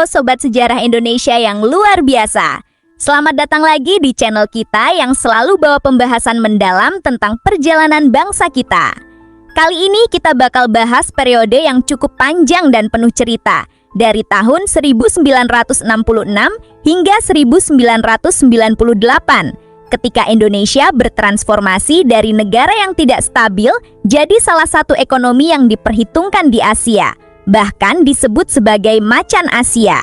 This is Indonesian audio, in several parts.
Halo Sobat Sejarah Indonesia yang luar biasa. Selamat datang lagi di channel kita yang selalu bawa pembahasan mendalam tentang perjalanan bangsa kita. Kali ini kita bakal bahas periode yang cukup panjang dan penuh cerita, dari tahun 1966 hingga 1998, ketika Indonesia bertransformasi dari negara yang tidak stabil jadi salah satu ekonomi yang diperhitungkan di Asia, bahkan disebut sebagai macan Asia.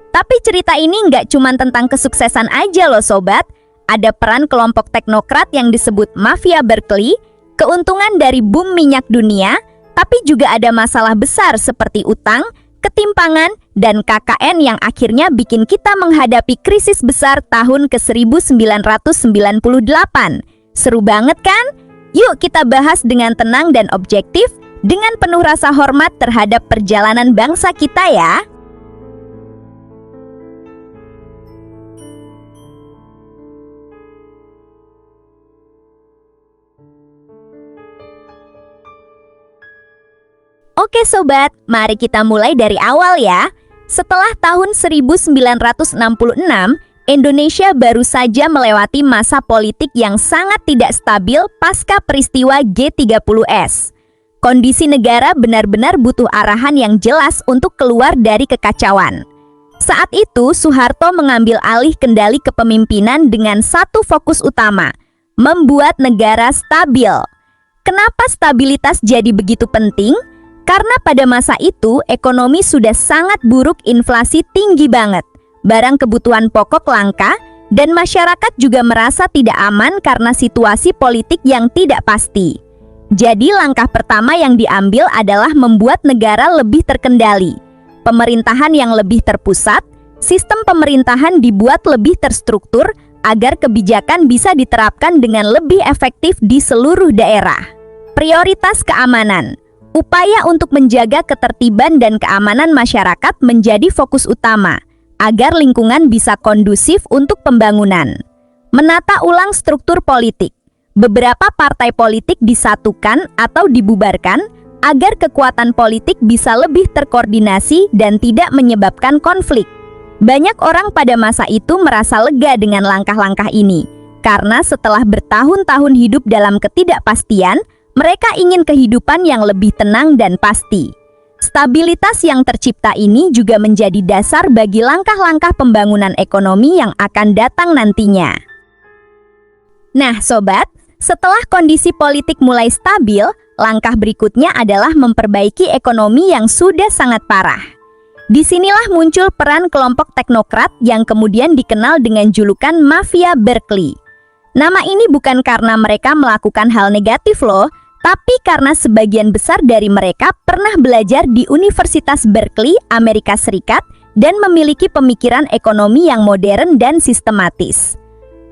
Tapi cerita ini nggak cuma tentang kesuksesan aja loh sobat. Ada peran kelompok teknokrat yang disebut Mafia Berkeley, keuntungan dari boom minyak dunia, tapi juga ada masalah besar seperti utang, ketimpangan, dan KKN yang akhirnya bikin kita menghadapi krisis besar tahun ke-1998. Seru banget kan? Yuk kita bahas dengan tenang dan objektif, dengan penuh rasa hormat terhadap perjalanan bangsa kita ya. Oke sobat, mari kita mulai dari awal ya. Setelah tahun 1966, Indonesia baru saja melewati masa politik yang sangat tidak stabil pasca peristiwa G30S. Kondisi negara benar-benar butuh arahan yang jelas untuk keluar dari kekacauan. Saat itu, Soeharto mengambil alih kendali kepemimpinan dengan satu fokus utama, membuat negara stabil. Kenapa stabilitas jadi begitu penting? Karena pada masa itu, ekonomi sudah sangat buruk, inflasi tinggi banget, barang kebutuhan pokok langka, dan masyarakat juga merasa tidak aman karena situasi politik yang tidak pasti. Jadi langkah pertama yang diambil adalah membuat negara lebih terkendali. Pemerintahan yang lebih terpusat, sistem pemerintahan dibuat lebih terstruktur agar kebijakan bisa diterapkan dengan lebih efektif di seluruh daerah. Prioritas keamanan. Upaya untuk menjaga ketertiban dan keamanan masyarakat menjadi fokus utama, agar lingkungan bisa kondusif untuk pembangunan. Menata ulang struktur politik. Beberapa partai politik disatukan atau dibubarkan, agar kekuatan politik bisa lebih terkoordinasi dan tidak menyebabkan konflik. Banyak orang pada masa itu merasa lega dengan langkah-langkah ini, karena setelah bertahun-tahun hidup dalam ketidakpastian, mereka ingin kehidupan yang lebih tenang dan pasti. Stabilitas yang tercipta ini juga menjadi dasar bagi langkah-langkah pembangunan ekonomi yang akan datang nantinya. Nah sobat, setelah kondisi politik mulai stabil, langkah berikutnya adalah memperbaiki ekonomi yang sudah sangat parah. Disinilah muncul peran kelompok teknokrat yang kemudian dikenal dengan julukan Mafia Berkeley. Nama ini bukan karena mereka melakukan hal negatif loh, tapi karena sebagian besar dari mereka pernah belajar di Universitas Berkeley, Amerika Serikat, dan memiliki pemikiran ekonomi yang modern dan sistematis.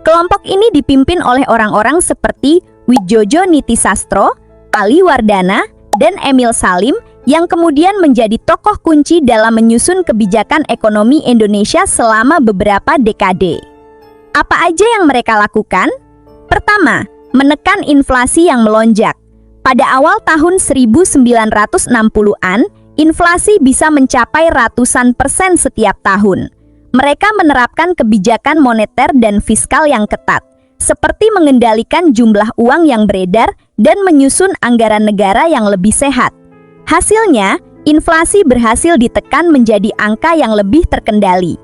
Kelompok ini dipimpin oleh orang-orang seperti Widjojo Nitisastro, Ali Wardana, dan Emil Salim, yang kemudian menjadi tokoh kunci dalam menyusun kebijakan ekonomi Indonesia selama beberapa dekade. Apa aja yang mereka lakukan? Pertama, menekan inflasi yang melonjak. Pada awal tahun 1960-an, inflasi bisa mencapai ratusan persen setiap tahun. Mereka menerapkan kebijakan moneter dan fiskal yang ketat, seperti mengendalikan jumlah uang yang beredar dan menyusun anggaran negara yang lebih sehat. Hasilnya, inflasi berhasil ditekan menjadi angka yang lebih terkendali.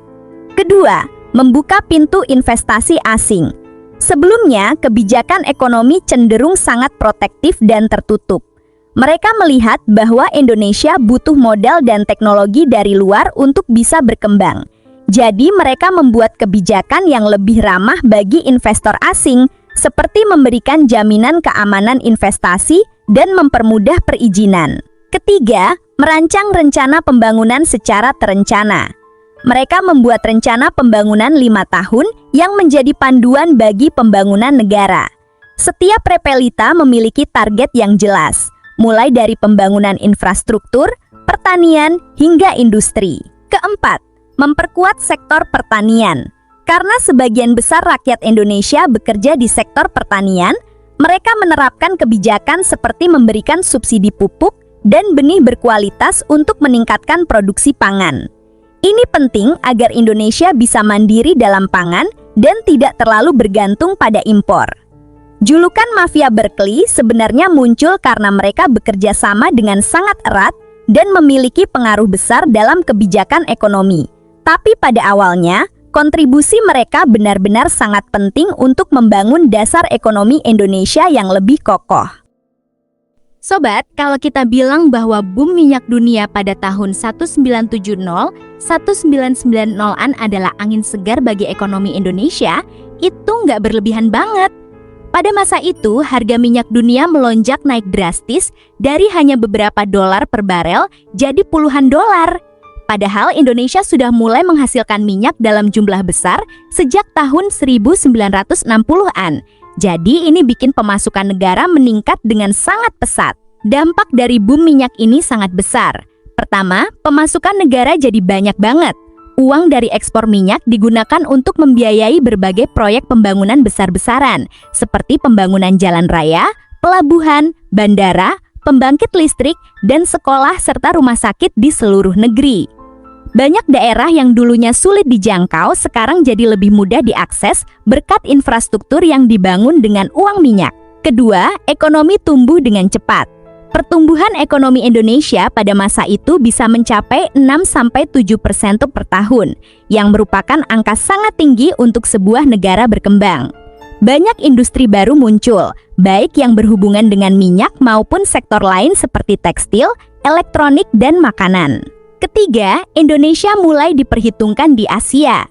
Kedua, membuka pintu investasi asing. Sebelumnya, kebijakan ekonomi cenderung sangat protektif dan tertutup. Mereka melihat bahwa Indonesia butuh modal dan teknologi dari luar untuk bisa berkembang. Jadi mereka membuat kebijakan yang lebih ramah bagi investor asing, seperti memberikan jaminan keamanan investasi dan mempermudah perizinan. Ketiga, merancang rencana pembangunan secara terencana. Mereka membuat rencana pembangunan 5 tahun yang menjadi panduan bagi pembangunan negara. Setiap repelita memiliki target yang jelas, mulai dari pembangunan infrastruktur, pertanian, hingga industri. Keempat, memperkuat sektor pertanian. Karena sebagian besar rakyat Indonesia bekerja di sektor pertanian, mereka menerapkan kebijakan seperti memberikan subsidi pupuk dan benih berkualitas untuk meningkatkan produksi pangan. Ini penting agar Indonesia bisa mandiri dalam pangan dan tidak terlalu bergantung pada impor. Julukan mafia Berkeley sebenarnya muncul karena mereka bekerja sama dengan sangat erat dan memiliki pengaruh besar dalam kebijakan ekonomi. Tapi pada awalnya, kontribusi mereka benar-benar sangat penting untuk membangun dasar ekonomi Indonesia yang lebih kokoh. Sobat, kalau kita bilang bahwa boom minyak dunia pada tahun 1990-1990-an adalah angin segar bagi ekonomi Indonesia, itu nggak berlebihan banget. Pada masa itu, harga minyak dunia melonjak naik drastis dari hanya beberapa dolar per barel jadi puluhan dolar. Padahal Indonesia sudah mulai menghasilkan minyak dalam jumlah besar sejak tahun 1960-an. Jadi ini bikin pemasukan negara meningkat dengan sangat pesat. Dampak dari boom minyak ini sangat besar. Pertama, pemasukan negara jadi banyak banget. Uang dari ekspor minyak digunakan untuk membiayai berbagai proyek pembangunan besar-besaran, seperti pembangunan jalan raya, pelabuhan, bandara, pembangkit listrik, dan sekolah serta rumah sakit di seluruh negeri. Banyak daerah yang dulunya sulit dijangkau sekarang jadi lebih mudah diakses berkat infrastruktur yang dibangun dengan uang minyak. Kedua, ekonomi tumbuh dengan cepat. Pertumbuhan ekonomi Indonesia pada masa itu bisa mencapai 6-7% per tahun, yang merupakan angka sangat tinggi untuk sebuah negara berkembang. Banyak industri baru muncul, baik yang berhubungan dengan minyak maupun sektor lain seperti tekstil, elektronik, dan makanan. Ketiga, Indonesia mulai diperhitungkan di Asia.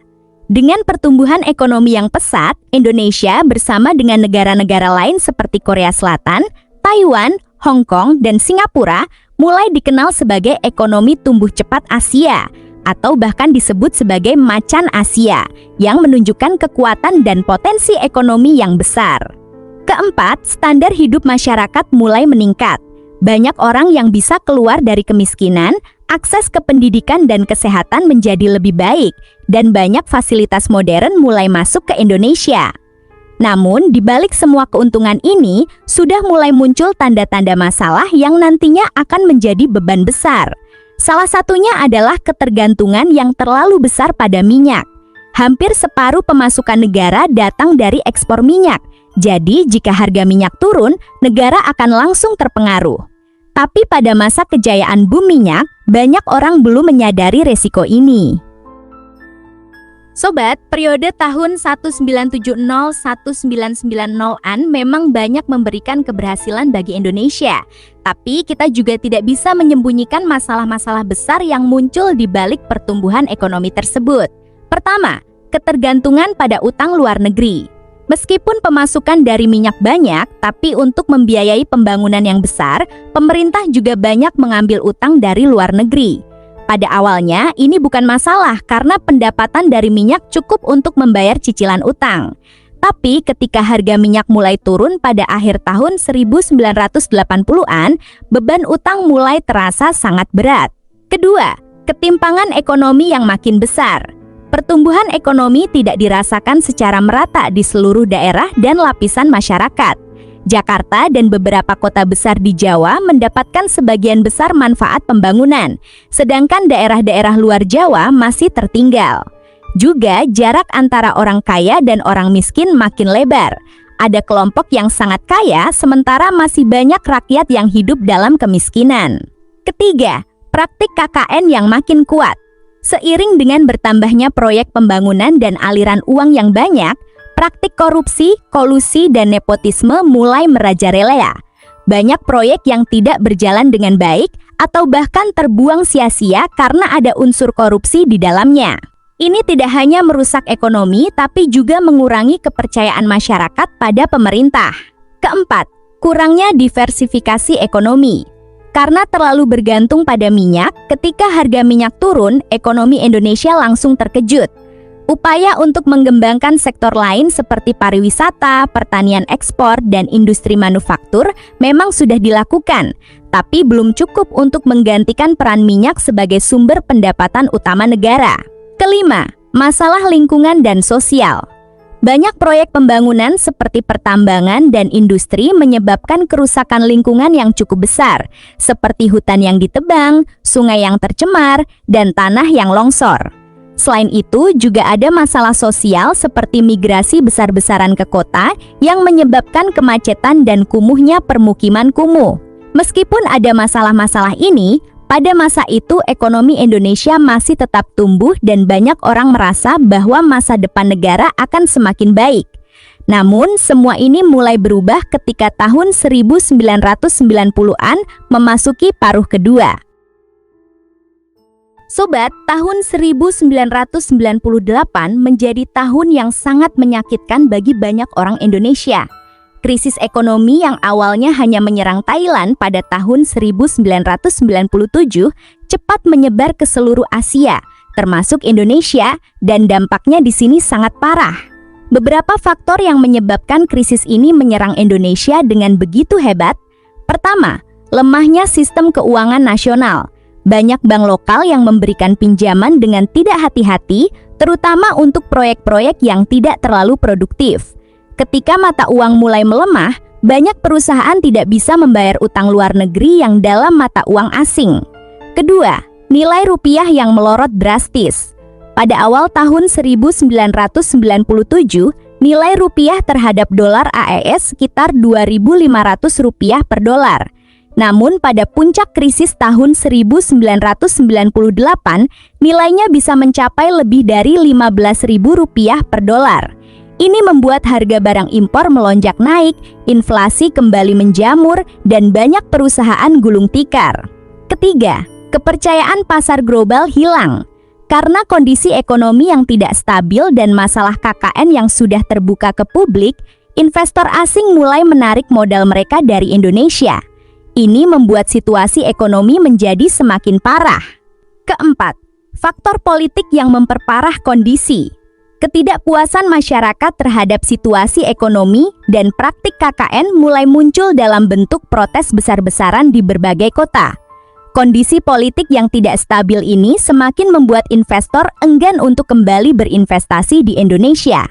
Dengan pertumbuhan ekonomi yang pesat, Indonesia bersama dengan negara-negara lain seperti Korea Selatan, Taiwan, Hong Kong, dan Singapura mulai dikenal sebagai ekonomi tumbuh cepat Asia, atau bahkan disebut sebagai macan Asia, yang menunjukkan kekuatan dan potensi ekonomi yang besar. Keempat, standar hidup masyarakat mulai meningkat. Banyak orang yang bisa keluar dari kemiskinan, akses ke pendidikan dan kesehatan menjadi lebih baik, dan banyak fasilitas modern mulai masuk ke Indonesia. Namun, di balik semua keuntungan ini, sudah mulai muncul tanda-tanda masalah yang nantinya akan menjadi beban besar. Salah satunya adalah ketergantungan yang terlalu besar pada minyak. Hampir separuh pemasukan negara datang dari ekspor minyak. Jadi, jika harga minyak turun, negara akan langsung terpengaruh. Tapi pada masa kejayaan boom minyak, banyak orang belum menyadari resiko ini. Sobat, periode tahun 1970-1990-an memang banyak memberikan keberhasilan bagi Indonesia. Tapi kita juga tidak bisa menyembunyikan masalah-masalah besar yang muncul di balik pertumbuhan ekonomi tersebut. Pertama, ketergantungan pada utang luar negeri. Meskipun pemasukan dari minyak banyak, tapi untuk membiayai pembangunan yang besar, pemerintah juga banyak mengambil utang dari luar negeri. Pada awalnya, ini bukan masalah karena pendapatan dari minyak cukup untuk membayar cicilan utang. Tapi ketika harga minyak mulai turun pada akhir tahun 1980-an, beban utang mulai terasa sangat berat. Kedua, ketimpangan ekonomi yang makin besar. Pertumbuhan ekonomi tidak dirasakan secara merata di seluruh daerah dan lapisan masyarakat. Jakarta dan beberapa kota besar di Jawa mendapatkan sebagian besar manfaat pembangunan, sedangkan daerah-daerah luar Jawa masih tertinggal. Juga jarak antara orang kaya dan orang miskin makin lebar. Ada kelompok yang sangat kaya, sementara masih banyak rakyat yang hidup dalam kemiskinan. Ketiga, praktik KKN yang makin kuat. Seiring dengan bertambahnya proyek pembangunan dan aliran uang yang banyak, praktik korupsi, kolusi, dan nepotisme mulai merajalela. Banyak proyek yang tidak berjalan dengan baik atau bahkan terbuang sia-sia karena ada unsur korupsi di dalamnya. Ini tidak hanya merusak ekonomi, tapi juga mengurangi kepercayaan masyarakat pada pemerintah. Keempat, kurangnya diversifikasi ekonomi. Karena terlalu bergantung pada minyak, ketika harga minyak turun, ekonomi Indonesia langsung terkejut. Upaya untuk mengembangkan sektor lain seperti pariwisata, pertanian ekspor, dan industri manufaktur memang sudah dilakukan, tapi belum cukup untuk menggantikan peran minyak sebagai sumber pendapatan utama negara. Kelima, masalah lingkungan dan sosial. Banyak proyek pembangunan seperti pertambangan dan industri menyebabkan kerusakan lingkungan yang cukup besar, seperti hutan yang ditebang, sungai yang tercemar, dan tanah yang longsor. Selain itu, juga ada masalah sosial seperti migrasi besar-besaran ke kota yang menyebabkan kemacetan dan kumuhnya permukiman kumuh. Meskipun ada masalah-masalah ini, pada masa itu ekonomi Indonesia masih tetap tumbuh dan banyak orang merasa bahwa masa depan negara akan semakin baik. Namun, semua ini mulai berubah ketika tahun 1990-an memasuki paruh kedua. Sobat, tahun 1998 menjadi tahun yang sangat menyakitkan bagi banyak orang Indonesia. Krisis ekonomi yang awalnya hanya menyerang Thailand pada tahun 1997 cepat menyebar ke seluruh Asia, termasuk Indonesia, dan dampaknya di sini sangat parah. Beberapa faktor yang menyebabkan krisis ini menyerang Indonesia dengan begitu hebat. Pertama, lemahnya sistem keuangan nasional. Banyak bank lokal yang memberikan pinjaman dengan tidak hati-hati, terutama untuk proyek-proyek yang tidak terlalu produktif. Ketika mata uang mulai melemah, banyak perusahaan tidak bisa membayar utang luar negeri yang dalam mata uang asing. Kedua, nilai rupiah yang melorot drastis. Pada awal tahun 1997, nilai rupiah terhadap dolar AES sekitar Rp2.500 per dolar. Namun pada puncak krisis tahun 1998, nilainya bisa mencapai lebih dari Rp15.000 per dolar. Ini membuat harga barang impor melonjak naik, inflasi kembali menjamur, dan banyak perusahaan gulung tikar. Ketiga, kepercayaan pasar global hilang. Karena kondisi ekonomi yang tidak stabil dan masalah KKN yang sudah terbuka ke publik, investor asing mulai menarik modal mereka dari Indonesia. Ini membuat situasi ekonomi menjadi semakin parah. Keempat, faktor politik yang memperparah kondisi. Ketidakpuasan masyarakat terhadap situasi ekonomi dan praktik KKN mulai muncul dalam bentuk protes besar-besaran di berbagai kota. Kondisi politik yang tidak stabil ini semakin membuat investor enggan untuk kembali berinvestasi di Indonesia.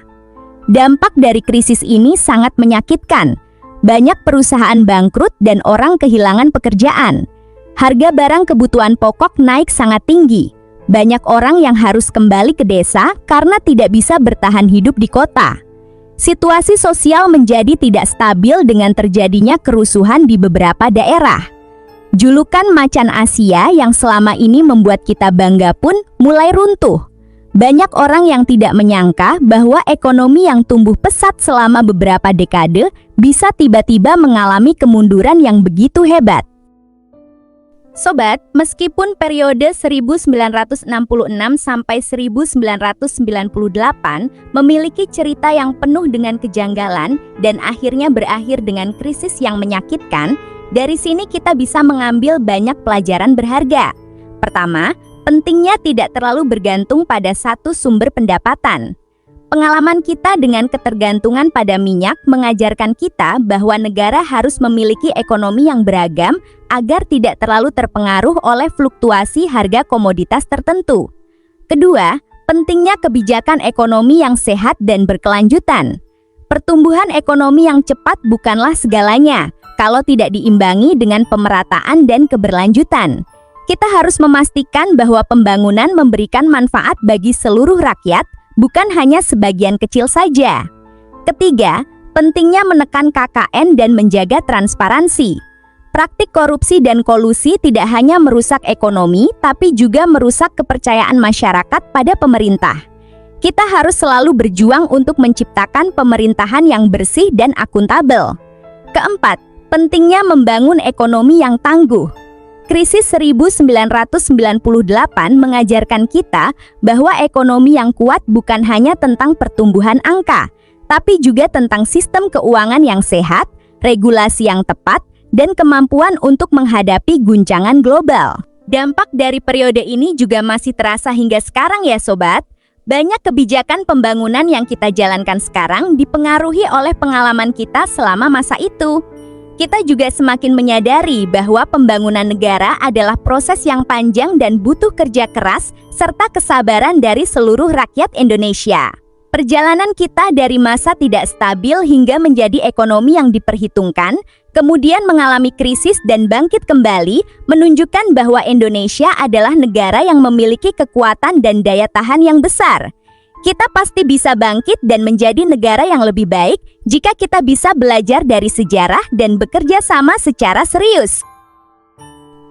Dampak dari krisis ini sangat menyakitkan. Banyak perusahaan bangkrut dan orang kehilangan pekerjaan. Harga barang kebutuhan pokok naik sangat tinggi. Banyak orang yang harus kembali ke desa karena tidak bisa bertahan hidup di kota. Situasi sosial menjadi tidak stabil dengan terjadinya kerusuhan di beberapa daerah. Julukan macan Asia yang selama ini membuat kita bangga pun mulai runtuh. Banyak orang yang tidak menyangka bahwa ekonomi yang tumbuh pesat selama beberapa dekade bisa tiba-tiba mengalami kemunduran yang begitu hebat. Sobat, meskipun periode 1966 sampai 1998 memiliki cerita yang penuh dengan kejanggalan dan akhirnya berakhir dengan krisis yang menyakitkan, dari sini kita bisa mengambil banyak pelajaran berharga. Pertama, pentingnya tidak terlalu bergantung pada satu sumber pendapatan. Pengalaman kita dengan ketergantungan pada minyak mengajarkan kita bahwa negara harus memiliki ekonomi yang beragam agar tidak terlalu terpengaruh oleh fluktuasi harga komoditas tertentu. Kedua, pentingnya kebijakan ekonomi yang sehat dan berkelanjutan. Pertumbuhan ekonomi yang cepat bukanlah segalanya kalau tidak diimbangi dengan pemerataan dan keberlanjutan. Kita harus memastikan bahwa pembangunan memberikan manfaat bagi seluruh rakyat, bukan hanya sebagian kecil saja. Ketiga, pentingnya menekan KKN dan menjaga transparansi. Praktik korupsi dan kolusi tidak hanya merusak ekonomi, tapi juga merusak kepercayaan masyarakat pada pemerintah. Kita harus selalu berjuang untuk menciptakan pemerintahan yang bersih dan akuntabel. Keempat, pentingnya membangun ekonomi yang tangguh. Krisis 1998 mengajarkan kita bahwa ekonomi yang kuat bukan hanya tentang pertumbuhan angka, tapi juga tentang sistem keuangan yang sehat, regulasi yang tepat, dan kemampuan untuk menghadapi guncangan global. Dampak dari periode ini juga masih terasa hingga sekarang ya sobat. Banyak kebijakan pembangunan yang kita jalankan sekarang dipengaruhi oleh pengalaman kita selama masa itu. Kita juga semakin menyadari bahwa pembangunan negara adalah proses yang panjang dan butuh kerja keras serta kesabaran dari seluruh rakyat Indonesia. Perjalanan kita dari masa tidak stabil hingga menjadi ekonomi yang diperhitungkan, kemudian mengalami krisis dan bangkit kembali, menunjukkan bahwa Indonesia adalah negara yang memiliki kekuatan dan daya tahan yang besar. Kita pasti bisa bangkit dan menjadi negara yang lebih baik jika kita bisa belajar dari sejarah dan bekerja sama secara serius.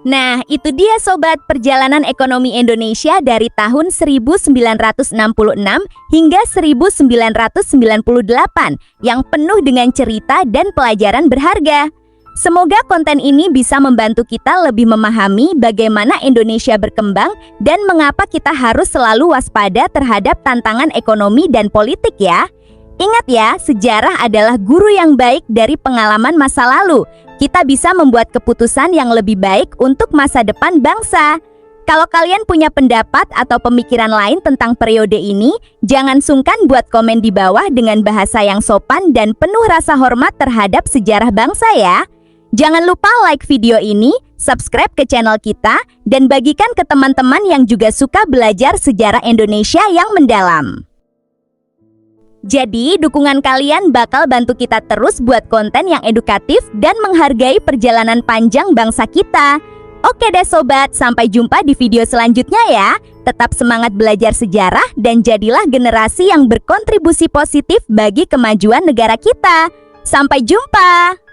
Nah, itu dia sobat perjalanan ekonomi Indonesia dari tahun 1966 hingga 1998 yang penuh dengan cerita dan pelajaran berharga. Semoga konten ini bisa membantu kita lebih memahami bagaimana Indonesia berkembang dan mengapa kita harus selalu waspada terhadap tantangan ekonomi dan politik ya. Ingat ya, sejarah adalah guru yang baik dari pengalaman masa lalu. Kita bisa membuat keputusan yang lebih baik untuk masa depan bangsa. Kalau kalian punya pendapat atau pemikiran lain tentang periode ini, jangan sungkan buat komen di bawah dengan bahasa yang sopan dan penuh rasa hormat terhadap sejarah bangsa ya. Jangan lupa like video ini, subscribe ke channel kita, dan bagikan ke teman-teman yang juga suka belajar sejarah Indonesia yang mendalam. Jadi, dukungan kalian bakal bantu kita terus buat konten yang edukatif dan menghargai perjalanan panjang bangsa kita. Oke deh sobat, sampai jumpa di video selanjutnya ya. Tetap semangat belajar sejarah dan jadilah generasi yang berkontribusi positif bagi kemajuan negara kita. Sampai jumpa!